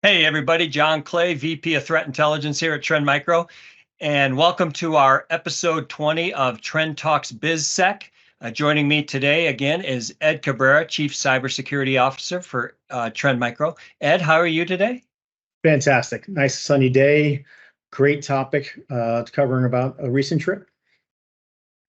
Hey everybody, Jon Clay, VP of Threat Intelligence here at Trend Micro, and welcome to our episode 20 of Trend Talks BizSec. Joining me today again is Ed Cabrera, Chief Cybersecurity Officer for Trend Micro. Ed, how are you today? Fantastic. Nice sunny day. Great topic covering about a recent trip.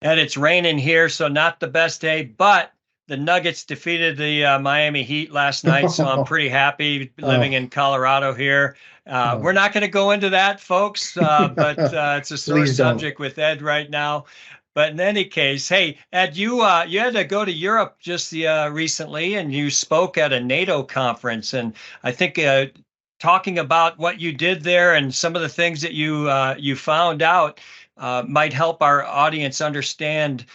Ed, it's raining here, so not the best day, but the Nuggets defeated the Miami Heat last night, so I'm pretty happy living Oh, in Colorado here. We're oh. not going to go into that, folks, but it's a sore Please don't. subject with Ed right now. But in any case, hey, Ed, you had to go to Europe just recently, and you spoke at a NATO conference, and I think talking about what you did there and some of the things that you found out might help our audience understand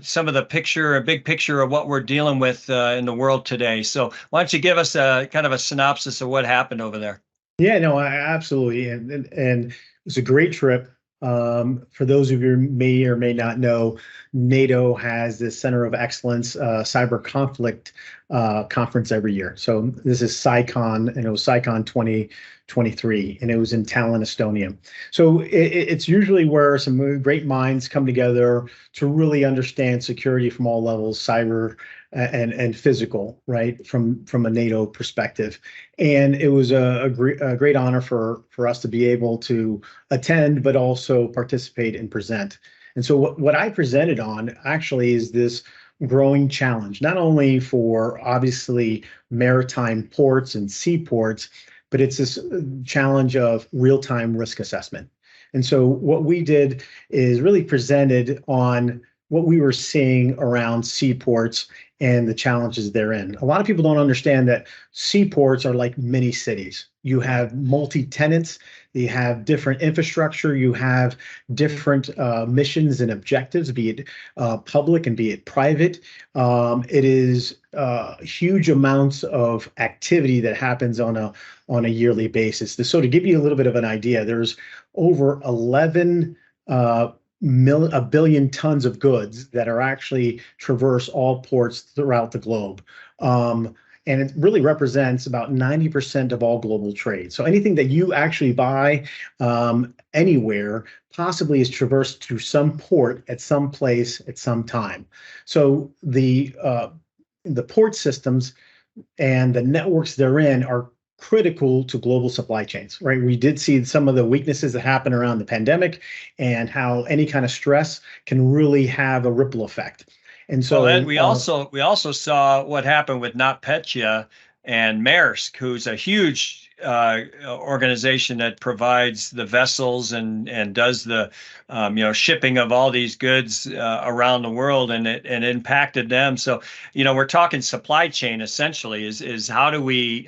some of the big picture of what we're dealing with in the world today. So why don't you give us a kind of a synopsis of what happened over there? Yeah, no, absolutely. And it was a great trip. For those of you who may or may not know, NATO has this Center of Excellence cyber conflict conference every year. So this is CyCon, and it was CyCon 2023, and it was in Tallinn, Estonia. So it's usually where some great minds come together to really understand security from all levels, cyber and physical, right, from a NATO perspective. And it was a great honor for us to be able to attend, but also participate and present. And so what I presented on actually is this growing challenge, not only for obviously maritime ports and seaports, but it's this challenge of real-time risk assessment. And so what we did is really presented on what we were seeing around seaports and the challenges therein. A lot of people don't understand that seaports are like mini cities. You have multi-tenants, you have different infrastructure, you have different missions and objectives, be it public and be it private. It is huge amounts of activity that happens on a yearly basis. So to give you a little bit of an idea, there's over 11 a billion tons of goods that are actually traverse all ports throughout the globe. And it really represents about 90% of all global trade. So anything that you actually buy anywhere possibly is traversed through some port at some place at some time. So the port systems and the networks therein are critical to global supply chains, right? We did see some of the weaknesses that happened around the pandemic and how any kind of stress can really have a ripple effect. And Well, Ed, so, we also saw what happened with NotPetya and Maersk, who's a huge organization that provides the vessels and does the shipping of all these goods around the world, and it impacted them. So we're talking supply chain essentially. Is how do we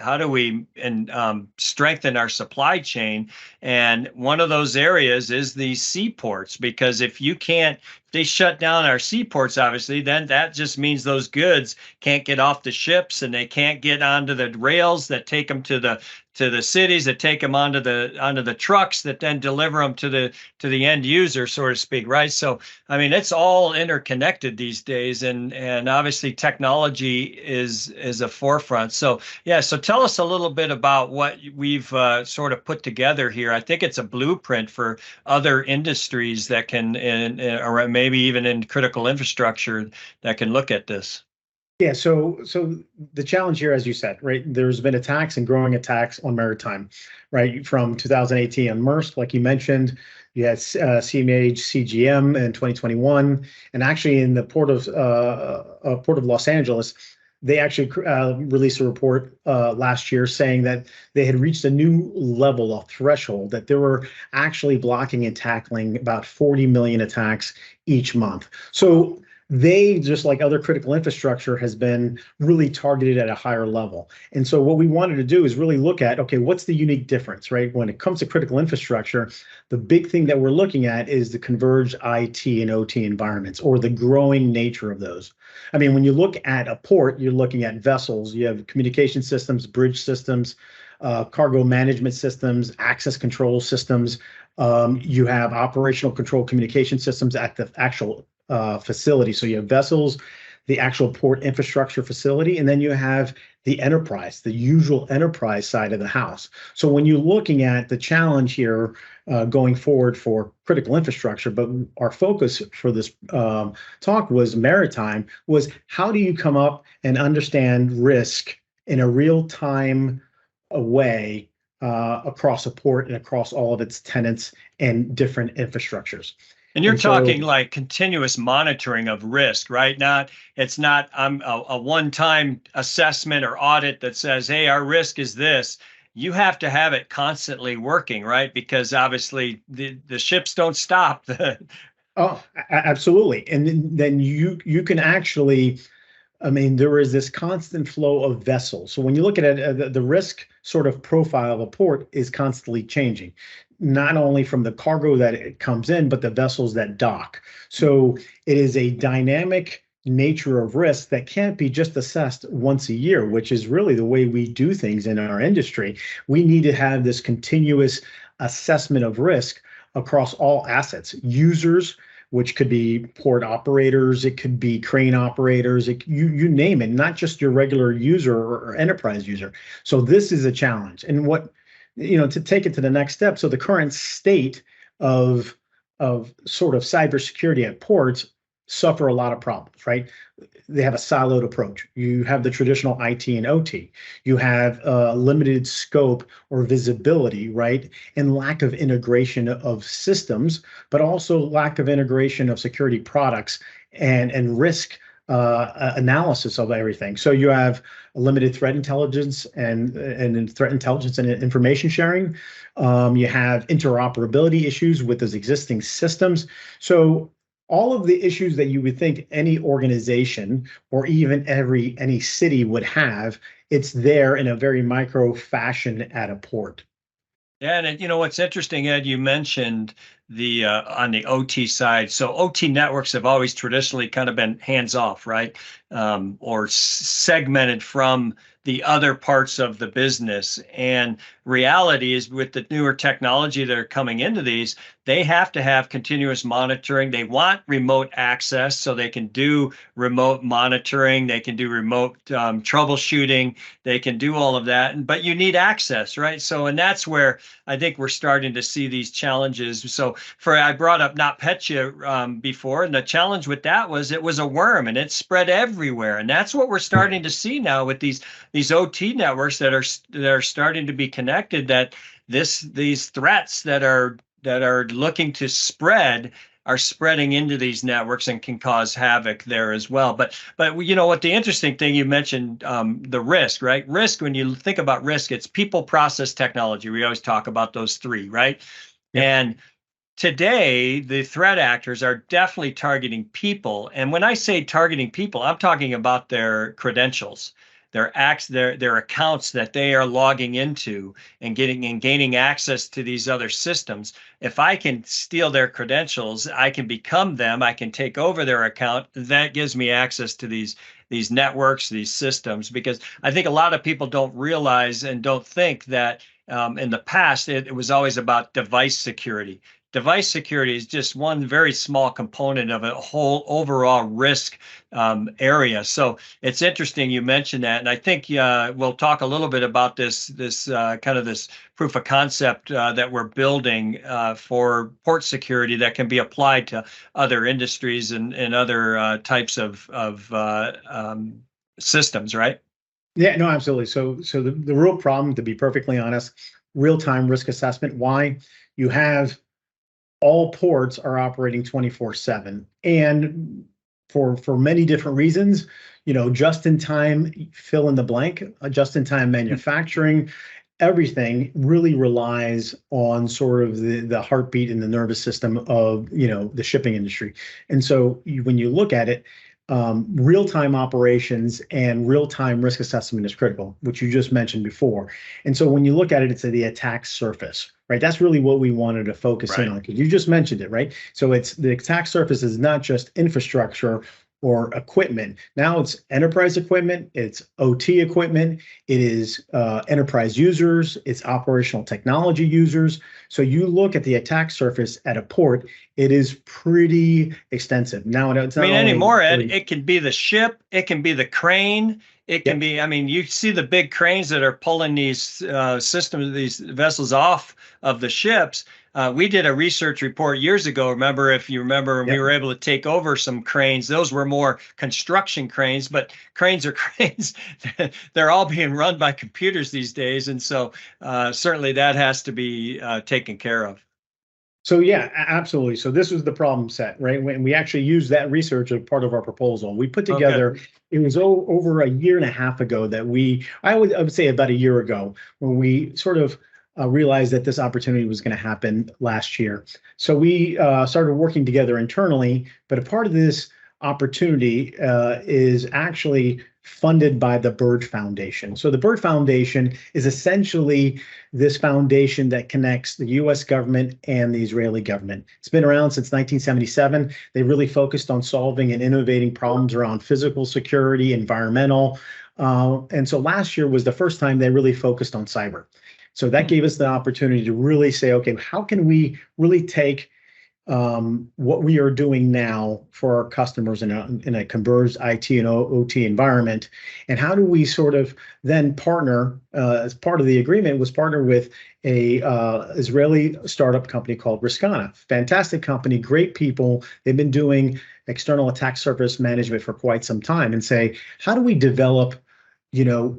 strengthen our supply chain? And one of those areas is the seaports, because if you can't they shut down our seaports, obviously, then that just means those goods can't get off the ships and they can't get onto the rails that take them to the cities, that take them onto the trucks that then deliver them to the end user, so to speak, right? So I mean, it's all interconnected these days, and obviously technology is a forefront. So yeah, so tell us a little bit about what we've sort of put together here. I think it's a blueprint for other industries that can, or maybe even in critical infrastructure, that can look at this. yeah, so the challenge here, as you said, right, there's been attacks and growing attacks on maritime, right, from 2018 on Maersk, like you mentioned. You had CMH, CGM in 2021, and actually in the port of Los Angeles, they actually released a report last year saying that they had reached a new level of threshold, that they were actually blocking and tackling about 40 million attacks each month. So they, just like other critical infrastructure, has been really targeted at a higher level. And so what we wanted to do is really look at, okay, what's the unique difference, right? When it comes to critical infrastructure, the big thing that we're looking at is the converged IT and OT environments, or the growing nature of those. I mean, when you look at a port, you're looking at vessels, you have communication systems, bridge systems, cargo management systems, access control systems. You have operational control communication systems at the actual facility. So you have vessels, the actual port infrastructure facility, and then you have the enterprise, the usual enterprise side of the house. So when you're looking at the challenge here going forward for critical infrastructure, but our focus for this talk was maritime, was how do you come up and understand risk in a real-time way across a port and across all of its tenants and different infrastructures. And you're talking like continuous monitoring of risk, right? It's not a one-time assessment or audit that says, hey, our risk is this. You have to have it constantly working, right? Because obviously the ships don't stop. Oh, absolutely. And then you can actually, I mean, there is this constant flow of vessels. So when you look at it, the risk sort of profile of a port is constantly changing, not only from the cargo that it comes in, but the vessels that dock. So it is a dynamic nature of risk that can't be just assessed once a year, which is really the way we do things in our industry. We need to have this continuous assessment of risk across all assets, users, which could be port operators, it could be crane operators, you name it, not just your regular user or enterprise user. So this is a challenge. And what, to take it to the next step, so the current state of sort of cybersecurity at ports suffer a lot of problems, right? They have a siloed approach. You have the traditional IT and OT. You have limited scope or visibility, right? And lack of integration of systems, but also lack of integration of security products and risk analysis of everything. So you have limited threat intelligence and threat intelligence and information sharing. You have interoperability issues with those existing systems. So all of the issues that you would think any organization or even any city would have, it's there in a very micro fashion at a port. Yeah, and what's interesting, Ed, you mentioned the on the OT side. So OT networks have always traditionally kind of been hands off, right? Or segmented from the other parts of the business. And reality is with the newer technology that are coming into these, they have to have continuous monitoring. They want remote access so they can do remote monitoring. They can do remote troubleshooting. They can do all of that. But you need access, right? So, and that's where I think we're starting to see these challenges. So I brought up NotPetya before, and the challenge with that was it was a worm and it spread everywhere. And that's what we're starting to see now with these OT networks that are starting to be connected, that these threats that are looking to spread are spreading into these networks and can cause havoc there as well. But what the interesting thing you mentioned, the risk, right? Risk, when you think about risk, it's people, process, technology. We always talk about those three, right? Yep. And today, the threat actors are definitely targeting people. And when I say targeting people, I'm talking about their credentials, their accounts that they are logging into and gaining access to these other systems. If I can steal their credentials, I can become them, I can take over their account. That gives me access to these networks, these systems, because I think a lot of people don't realize and don't think that in the past, it was always about device security. Device security is just one very small component of a whole overall risk area. So it's interesting you mentioned that, and I think we'll talk a little bit about this kind of this proof of concept that we're building for port security that can be applied to other industries and other types of systems, right? Yeah, no, absolutely. So the real problem, to be perfectly honest, real-time risk assessment. Why? You have all ports are operating 24/7, and for many different reasons, just in time, fill in the blank, just in time manufacturing, everything really relies on sort of the heartbeat and the nervous system of the shipping industry. And so when you look at it, real-time operations and real-time risk assessment is critical, which you just mentioned before. And so when you look at it, it's the attack surface, right? That's really what we wanted to focus in on, because you just mentioned it, right? So it's the attack surface is not just infrastructure or equipment. Now it's enterprise equipment, it's OT equipment, it is enterprise users, it's operational technology users. So you look at the attack surface at a port, it is pretty extensive. Now it's not anymore, Ed, it can be the ship, it can be the crane, it can be, you see the big cranes that are pulling these systems, these vessels off of the ships. We did a research report years ago. Remember, if you remember, we were able to take over some cranes. Those were more construction cranes, but cranes are cranes. They're all being run by computers these days. And so certainly that has to be taken care of. So yeah, absolutely. So this was the problem set, right? When we actually used that research as part of our proposal, we put together, it was over a year and a half ago that I would say about a year ago, when we sort of realized that this opportunity was going to happen last year. So we started working together internally, but a part of this opportunity is actually funded by the Bird Foundation. So the Bird Foundation is essentially this foundation that connects the US government and the Israeli government. It's been around since 1977. They really focused on solving and innovating problems around physical security, environmental. And so last year was the first time they really focused on cyber. So that gave us the opportunity to really say, okay, how can we really take what we are doing now for our customers in a converged IT and OT environment, and how do we sort of then partner, as part of the agreement was partner with a Israeli startup company called Riskana. Fantastic company, great people. They've been doing external attack surface management for quite some time, and say, how do we develop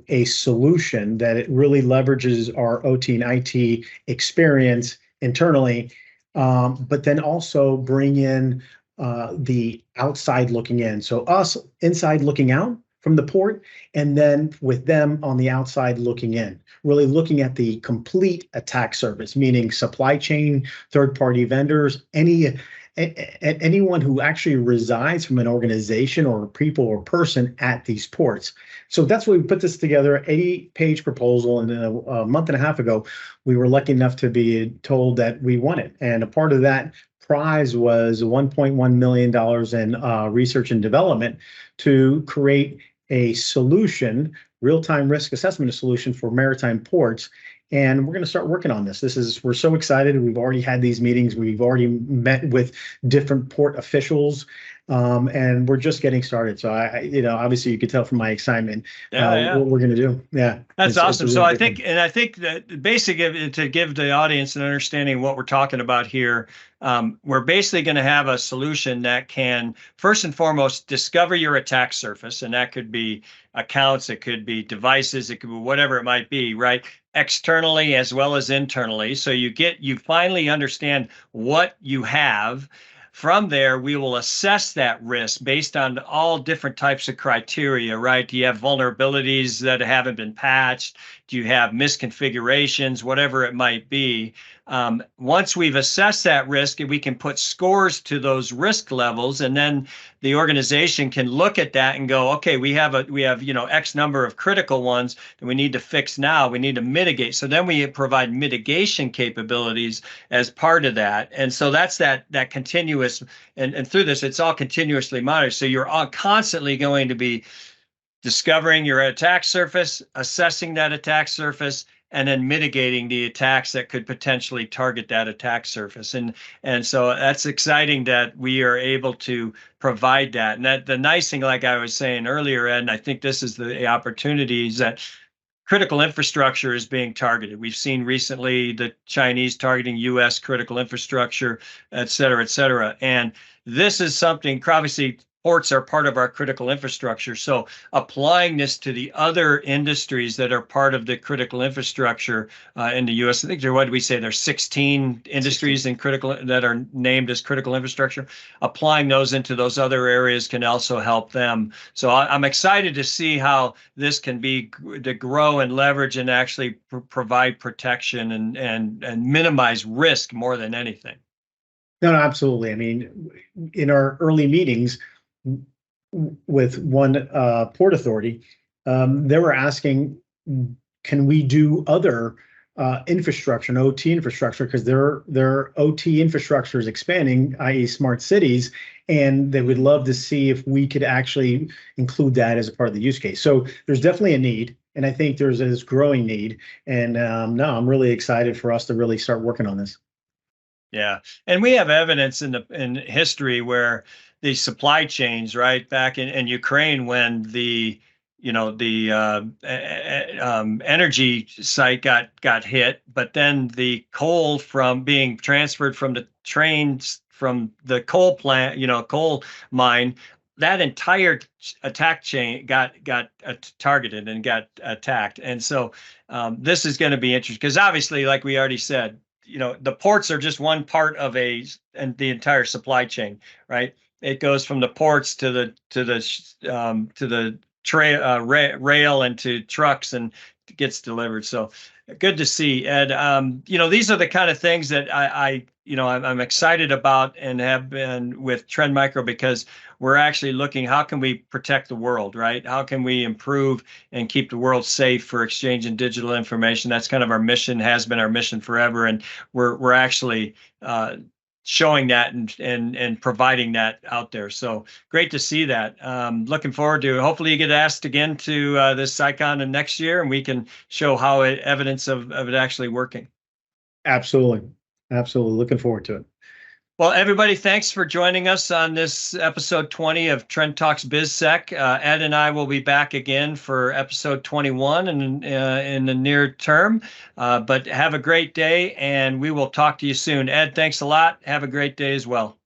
a solution that it really leverages our OT and IT experience internally, but then also bring in the outside looking in. So us inside looking out from the port, and then with them on the outside looking in, really looking at the complete attack surface, meaning supply chain, third-party vendors, anyone who actually resides from an organization or people or person at these ports. So that's why we put this together, an 80-page proposal, and then a month and a half ago, we were lucky enough to be told that we won it. And a part of that prize was $1.1 million in research and development to create a solution, real-time risk assessment solution for maritime ports. And we're going to start working on this. We're so excited. We've already had these meetings. We've already met with different port officials, and we're just getting started. So obviously you could tell from my excitement what we're going to do. Yeah, that's awesome. So I think that basically, to give the audience an understanding of what we're talking about here, we're basically going to have a solution that can first and foremost discover your attack surface, and that could be accounts, it could be devices, it could be whatever it might be, right? Externally as well as internally. So you finally understand what you have. From there, we will assess that risk based on all different types of criteria, right? Do you have vulnerabilities that haven't been patched? Do you have misconfigurations, whatever it might be? Once we've assessed that risk, we can put scores to those risk levels, and then the organization can look at that and go, okay, we have X number of critical ones that we need to fix now. We need to mitigate. So then we provide mitigation capabilities as part of that. And so that's that continuous, and through this, it's all continuously monitored. So you're all constantly going to be discovering your attack surface, assessing that attack surface, and then mitigating the attacks that could potentially target that attack surface. And so that's exciting that we are able to provide that. And that the nice thing, like I was saying earlier, Ed, and I think this is the opportunities, that critical infrastructure is being targeted. We've seen recently the Chinese targeting US critical infrastructure, et cetera, et cetera. And this is something, obviously, ports are part of our critical infrastructure. So applying this to the other industries that are part of the critical infrastructure in the U.S., I think what did we say? There's 16 industries in critical that are named as critical infrastructure. Applying those into those other areas can also help them. So I'm excited to see how this can be to grow and leverage and actually provide protection and minimize risk more than anything. No, absolutely. I mean, in our early meetings with one port authority, they were asking, can we do other infrastructure and OT infrastructure, because their OT infrastructure is expanding, i.e., smart cities, and they would love to see if we could actually include that as a part of the use case. So there's definitely a need, and I think there's this growing need. And no, I'm really excited for us to really start working on this. Yeah, and we have evidence in history where the supply chains, right, back in Ukraine, when the energy site got hit, but then the coal from being transferred from the trains from the coal plant, coal mine, that entire attack chain got targeted and got attacked. And so this is going to be interesting because obviously, like we already said, the ports are just one part of and the entire supply chain, right? It goes from the ports to the rail and to trucks and gets delivered. So good to see, Ed. These are the kind of things that I'm excited about and have been with Trend Micro, because we're actually looking, how can we protect the world, right? How can we improve and keep the world safe for exchanging digital information? That's kind of our mission, has been our mission forever. And we're actually showing that and providing that out there. So great to see that. Looking forward to, hopefully you get asked again to this SciCon next year, and we can show how evidence of it actually working. Absolutely. Absolutely. Looking forward to it. Well, everybody, thanks for joining us on this episode 20 of Trend Talks BizSec. Ed and I will be back again for episode 21 in the near term. But have a great day, and we will talk to you soon. Ed, thanks a lot. Have a great day as well.